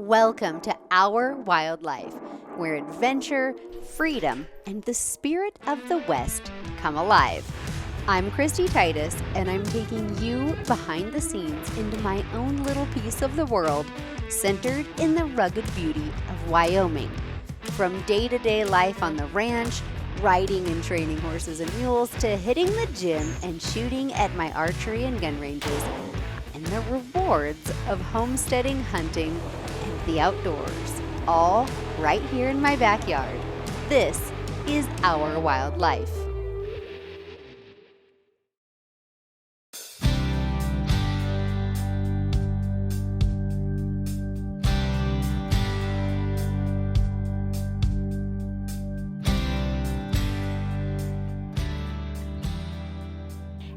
Welcome to Our Wildlife, where adventure, freedom, and the spirit of the West come alive. I'm Kristy and I'm taking you behind the scenes into my own little piece of the world, centered in the rugged beauty of Wyoming. From day-to-day life on the ranch, riding and training horses and mules, to hitting the gym and shooting at my archery and gun ranges, and the rewards of homesteading, hunting, and the outdoors, all right here in my backyard. This is Our Wildlife.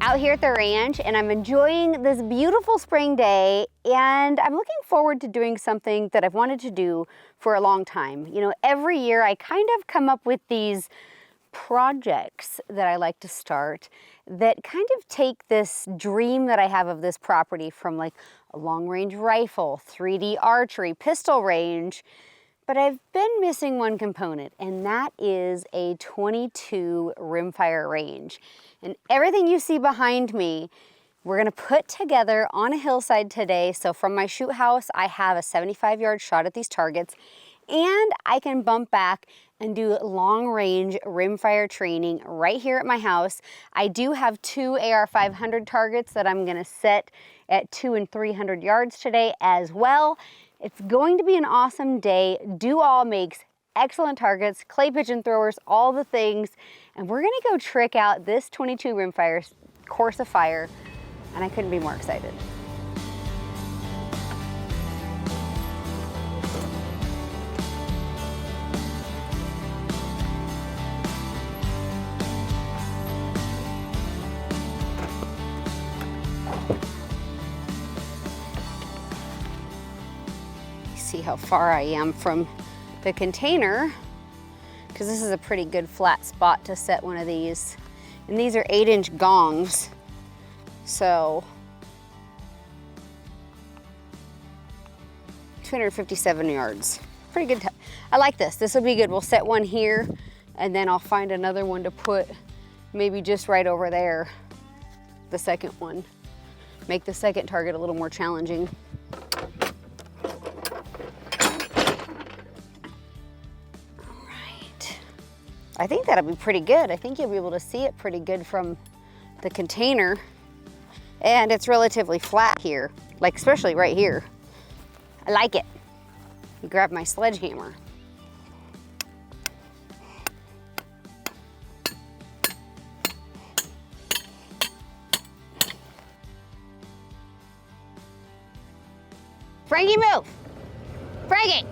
Out here at the ranch, and I'm enjoying this beautiful spring day, and I'm looking forward to doing something that I've wanted to do for a long time. You know, every year I kind of come up with these projects that I like to start that kind of take this dream that I have of this property from like a long-range rifle, 3D archery, pistol range, but I've been missing one component, and that is a 22 rimfire range. And everything you see behind me, we're gonna put together on a hillside today. So from my shoot house, I have a 75-yard shot at these targets, and I can bump back and do long-range rimfire training right here at my house. I do have two AR-500 targets that I'm gonna set at 200 and 300 yards today as well. It's going to be an awesome day. Do All makes excellent targets, clay pigeon throwers, all the things. And we're gonna go trick out this 22 rimfire course of fire, and I couldn't be more excited. See how far I am from the container, because this is a pretty good flat spot to set one of these. And these are 8-inch gongs, so 257 yards. Pretty good. I like this. This will be good. We'll set one here, and then I'll find another one to put maybe just right over there, the second one. Make the second target a little more challenging. I think that'll be pretty good. I think you'll be able to see it pretty good from the container. And it's relatively flat here, like especially right here. I like it. Grab my sledgehammer. Frankie, move! Frankie!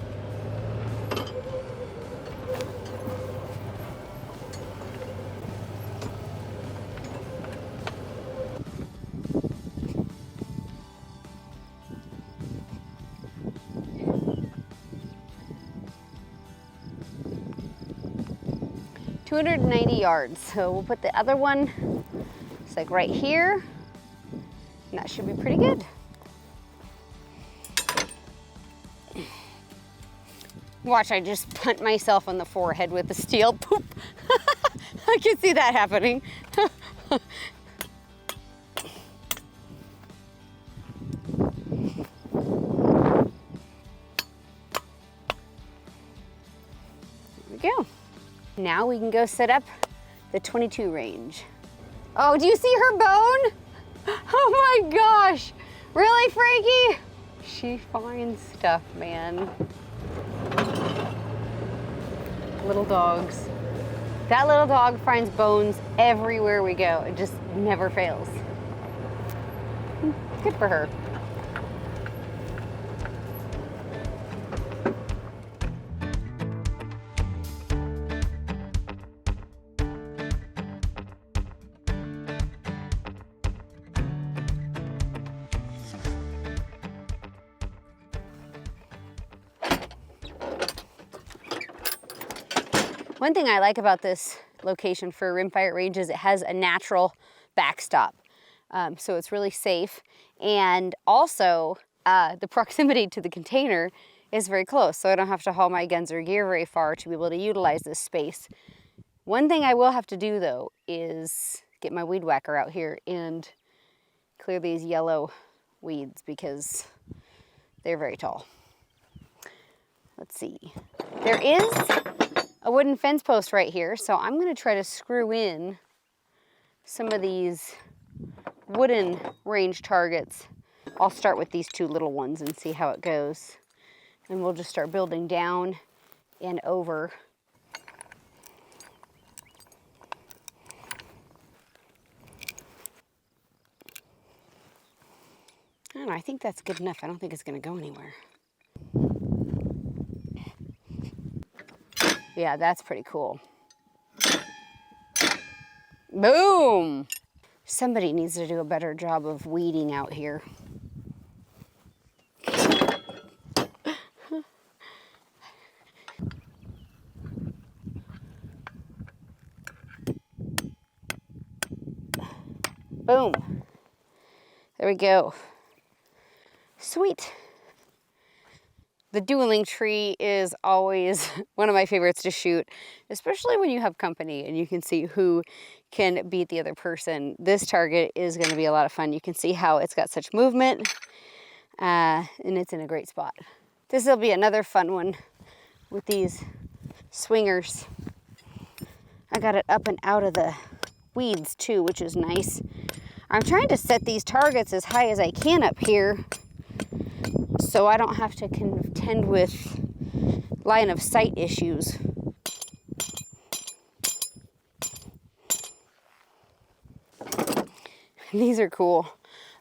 $290 yards. So we'll put the other one, it's like right here, and that should be pretty good. Watch, I just punt myself on the forehead with the steel. Poop! I can see that happening. There we go. Now we can go set up the 22 range. Oh, do you see her bone? Oh my gosh. Really, Frankie? She finds stuff, man. Little dogs. That little dog finds bones everywhere we go. It just never fails. Good for her. One thing I like about this location for rimfire range is it has a natural backstop. So it's really safe. And also, the proximity to the container is very close, so I don't have to haul my guns or gear very far to be able to utilize this space. One thing I will have to do though is get my weed whacker out here and clear these yellow weeds because they're very tall. Let's see. There is a wooden fence post right here, so I'm going to try to screw in some of these wooden range targets. I'll start with these two little ones and see how it goes. And we'll just start building down and over. I don't know, I think that's good enough. I don't think it's going to go anywhere. Yeah, that's pretty cool. Boom! Somebody needs to do a better job of weeding out here. Boom. There we go. Sweet. The dueling tree is always one of my favorites to shoot, especially when you have company and you can see who can beat the other person. This target is going to be a lot of fun. You can see how it's got such movement and it's in a great spot. This will be another fun one with these swingers. I got it up and out of the weeds too, which is nice. I'm trying to set these targets as high as I can up here so I don't have to contend with line of sight issues. These are cool.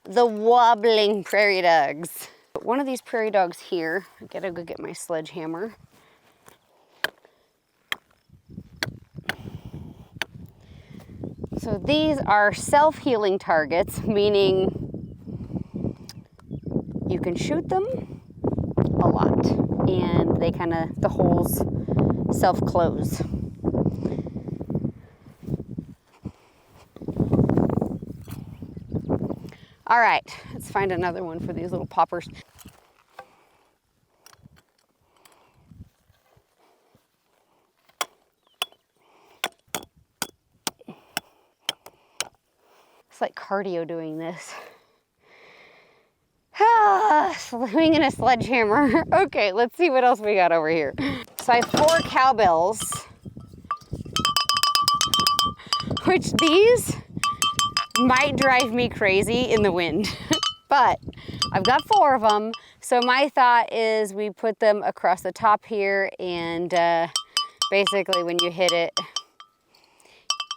The wobbling prairie dogs. One of these prairie dogs here, I gotta go get my sledgehammer. So these are self-healing targets, meaning you can shoot them a lot and they the holes self-close. All right, let's find another one for these little poppers. It's like cardio doing this. Swinging a sledgehammer. Okay, let's see what else we got over here. So I have 4 cowbells, which these might drive me crazy in the wind, but I've got 4 of them. So my thought is we put them across the top here and basically when you hit it,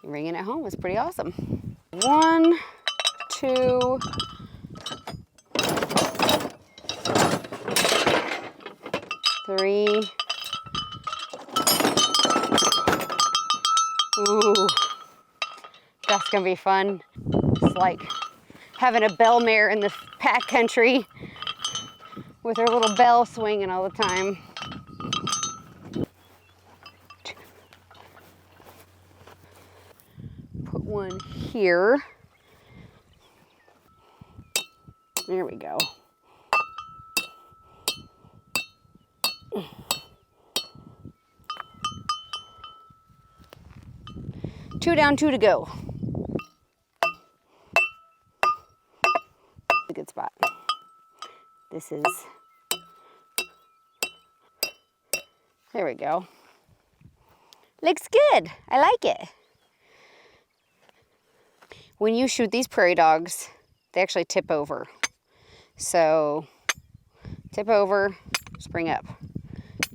you're bringing it home. It's pretty awesome. 1, 2, 3. Ooh, that's gonna be fun. It's like having a bell mare in the pack country with her little bell swinging all the time. Put one here. There we go. Two down, 2 to go. A good spot. This is, there we go. Looks good. I like it. When you shoot these prairie dogs, they actually tip over. So tip over, spring up.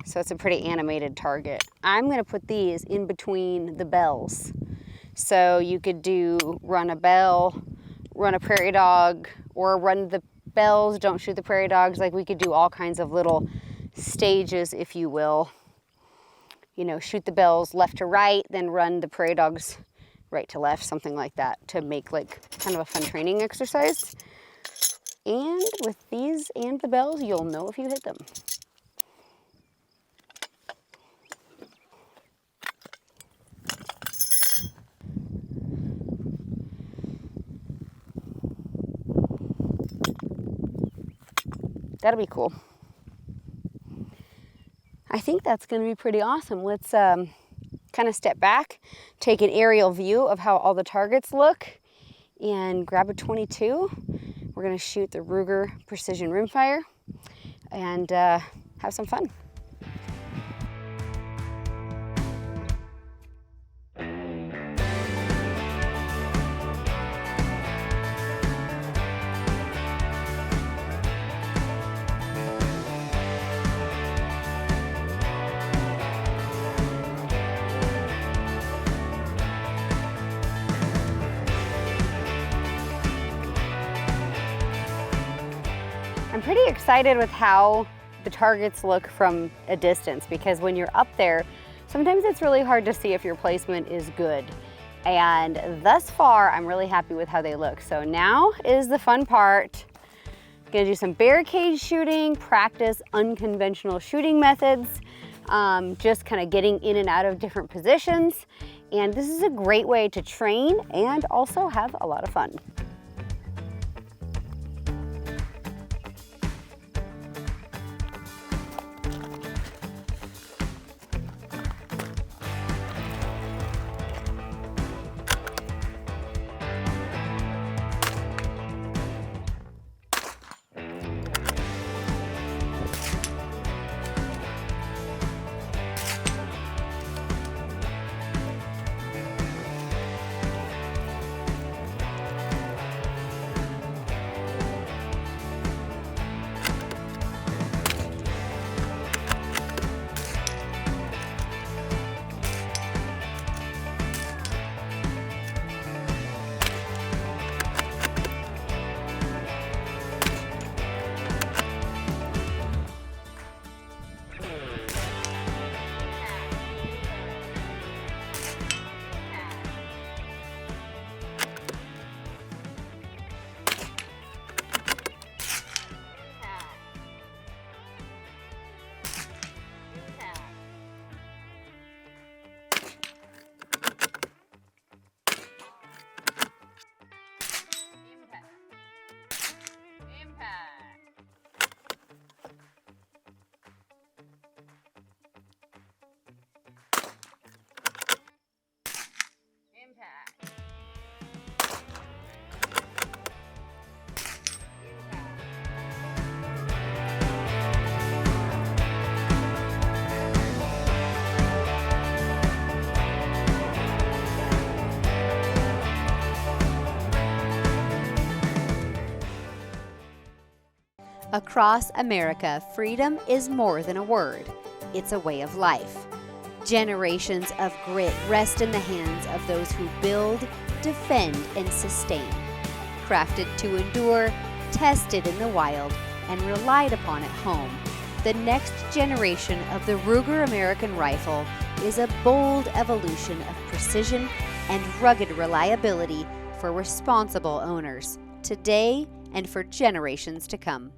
So it's a pretty animated target. I'm gonna put these in between the bells. So you could do run a bell, run a prairie dog, or run the bells, don't shoot the prairie dogs. Like we could do all kinds of little stages, if you will. You know, shoot the bells left to right, then run the prairie dogs right to left, something like that, to make like kind of a fun training exercise. And with these and the bells, you'll know if you hit them. That'll be cool. I think that's going to be pretty awesome. Let's kind of step back, take an aerial view of how all the targets look, and grab a 22. We're going to shoot the Ruger Precision Rimfire and have some fun. I'm pretty excited with how the targets look from a distance, because when you're up there, sometimes it's really hard to see if your placement is good. And thus far, I'm really happy with how they look. So now is the fun part. I'm gonna do some barricade shooting, practice unconventional shooting methods, just kind of getting in and out of different positions. And this is a great way to train and also have a lot of fun. Across America, freedom is more than a word. It's a way of life. Generations of grit rest in the hands of those who build, defend, and sustain. Crafted to endure, tested in the wild, and relied upon at home, the next generation of the Ruger American Rifle is a bold evolution of precision and rugged reliability for responsible owners, today and for generations to come.